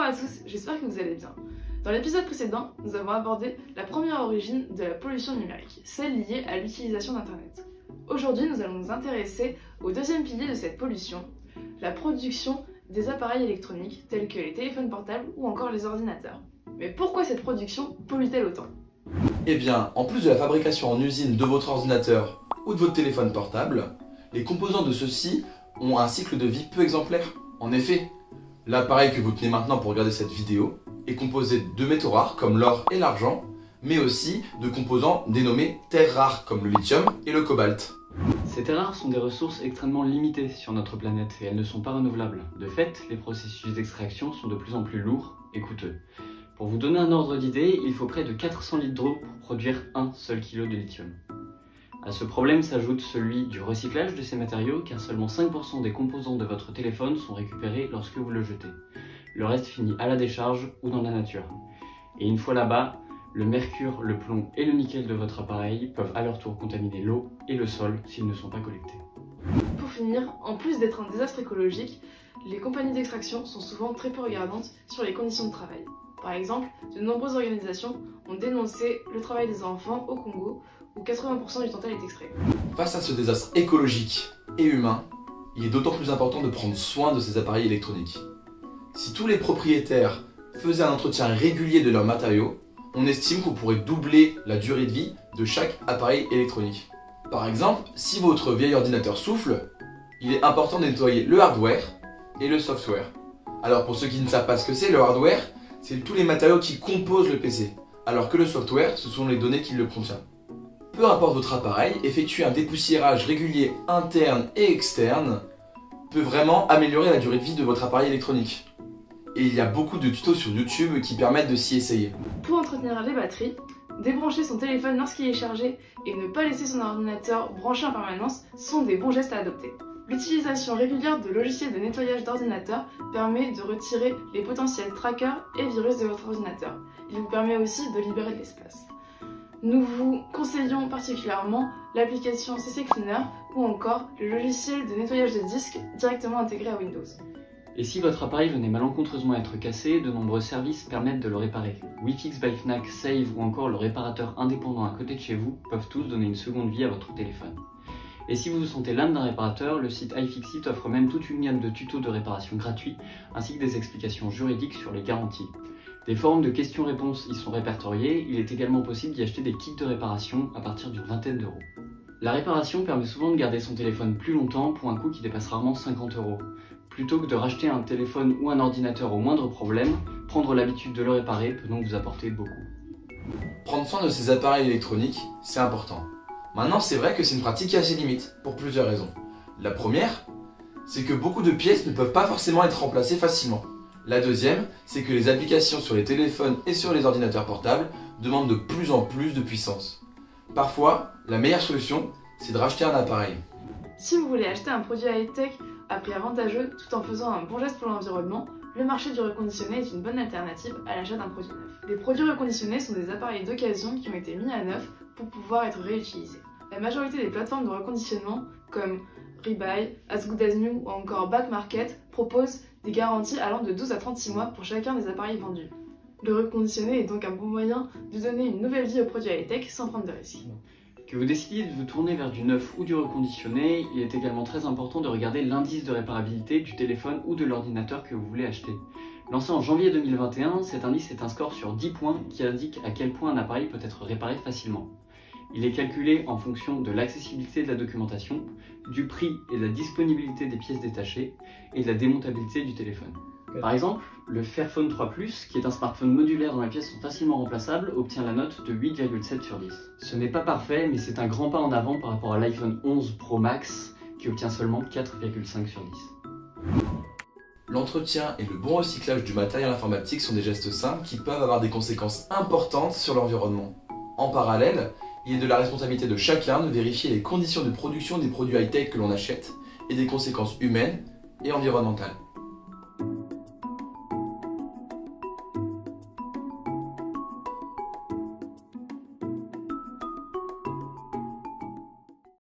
Bonjour à tous, j'espère que vous allez bien. Dans l'épisode précédent, nous avons abordé la première origine de la pollution numérique, celle liée à l'utilisation d'Internet. Aujourd'hui, nous allons nous intéresser au deuxième pilier de cette pollution, la production des appareils électroniques tels que les téléphones portables ou encore les ordinateurs. Mais pourquoi cette production pollue-t-elle autant? Eh bien, en plus de la fabrication en usine de votre ordinateur ou de votre téléphone portable, les composants de ceux-ci ont un cycle de vie peu exemplaire. En effet, l'appareil que vous tenez maintenant pour regarder cette vidéo est composé de métaux rares comme l'or et l'argent, mais aussi de composants dénommés terres rares comme le lithium et le cobalt. Ces terres rares sont des ressources extrêmement limitées sur notre planète et elles ne sont pas renouvelables. De fait, les processus d'extraction sont de plus en plus lourds et coûteux. Pour vous donner un ordre d'idée, il faut près de 400 litres d'eau pour produire un seul kilo de lithium. À ce problème s'ajoute celui du recyclage de ces matériaux, car seulement 5% des composants de votre téléphone sont récupérés lorsque vous le jetez. Le reste finit à la décharge ou dans la nature. Et une fois là-bas, le mercure, le plomb et le nickel de votre appareil peuvent à leur tour contaminer l'eau et le sol s'ils ne sont pas collectés. Pour finir, en plus d'être un désastre écologique, les compagnies d'extraction sont souvent très peu regardantes sur les conditions de travail. Par exemple, de nombreuses organisations ont dénoncé le travail des enfants au Congo, où 80% du tantal est extrait. Face à ce désastre écologique et humain, il est d'autant plus important de prendre soin de ces appareils électroniques. Si tous les propriétaires faisaient un entretien régulier de leurs matériaux, on estime qu'on pourrait doubler la durée de vie de chaque appareil électronique. Par exemple, si votre vieil ordinateur souffle, il est important de nettoyer le hardware et le software. Alors pour ceux qui ne savent pas ce que c'est, le hardware, c'est tous les matériaux qui composent le PC, alors que le software, ce sont les données qui le contiennent. Peu importe votre appareil, effectuer un dépoussiérage régulier interne et externe peut vraiment améliorer la durée de vie de votre appareil électronique. Et il y a beaucoup de tutos sur YouTube qui permettent de s'y essayer. Pour entretenir les batteries, débrancher son téléphone lorsqu'il est chargé et ne pas laisser son ordinateur branché en permanence sont des bons gestes à adopter. L'utilisation régulière de logiciels de nettoyage d'ordinateur permet de retirer les potentiels trackers et virus de votre ordinateur. Il vous permet aussi de libérer de l'espace. Nous vous conseillons particulièrement l'application CC Cleaner ou encore le logiciel de nettoyage de disques directement intégré à Windows. Et si votre appareil venait malencontreusement être cassé, de nombreux services permettent de le réparer. WeFix by Fnac, Save ou encore le réparateur indépendant à côté de chez vous peuvent tous donner une seconde vie à votre téléphone. Et si vous vous sentez l'âme d'un réparateur, le site iFixit offre même toute une gamme de tutos de réparation gratuits ainsi que des explications juridiques sur les garanties. Des forums de questions-réponses y sont répertoriés, il est également possible d'y acheter des kits de réparation à partir d'une vingtaine d'euros. La réparation permet souvent de garder son téléphone plus longtemps pour un coût qui dépasse rarement 50 euros. Plutôt que de racheter un téléphone ou un ordinateur au moindre problème, prendre l'habitude de le réparer peut donc vous apporter beaucoup. Prendre soin de ces appareils électroniques, c'est important. Maintenant, c'est vrai que c'est une pratique qui a ses limites, pour plusieurs raisons. La première, c'est que beaucoup de pièces ne peuvent pas forcément être remplacées facilement. La deuxième, c'est que les applications sur les téléphones et sur les ordinateurs portables demandent de plus en plus de puissance. Parfois, la meilleure solution, c'est de racheter un appareil. Si vous voulez acheter un produit high-tech à prix avantageux tout en faisant un bon geste pour l'environnement, le marché du reconditionné est une bonne alternative à l'achat d'un produit neuf. Les produits reconditionnés sont des appareils d'occasion qui ont été mis à neuf pour pouvoir être réutilisés. La majorité des plateformes de reconditionnement comme Rebuy, As Good As New ou encore Back Market proposent des garanties allant de 12 à 36 mois pour chacun des appareils vendus. Le reconditionné est donc un bon moyen de donner une nouvelle vie aux produits high-tech sans prendre de risques. Que vous décidiez de vous tourner vers du neuf ou du reconditionné, il est également très important de regarder l'indice de réparabilité du téléphone ou de l'ordinateur que vous voulez acheter. Lancé en janvier 2021, cet indice est un score sur 10 points qui indique à quel point un appareil peut être réparé facilement. Il est calculé en fonction de l'accessibilité de la documentation, du prix et de la disponibilité des pièces détachées et de la démontabilité du téléphone. Par exemple, le Fairphone 3 Plus, qui est un smartphone modulaire dont les pièces sont facilement remplaçables, obtient la note de 8,7 sur 10. Ce n'est pas parfait, mais c'est un grand pas en avant par rapport à l'iPhone 11 Pro Max, qui obtient seulement 4,5 sur 10. L'entretien et le bon recyclage du matériel informatique sont des gestes simples qui peuvent avoir des conséquences importantes sur l'environnement. En parallèle, il est de la responsabilité de chacun de vérifier les conditions de production des produits high-tech que l'on achète et des conséquences humaines et environnementales.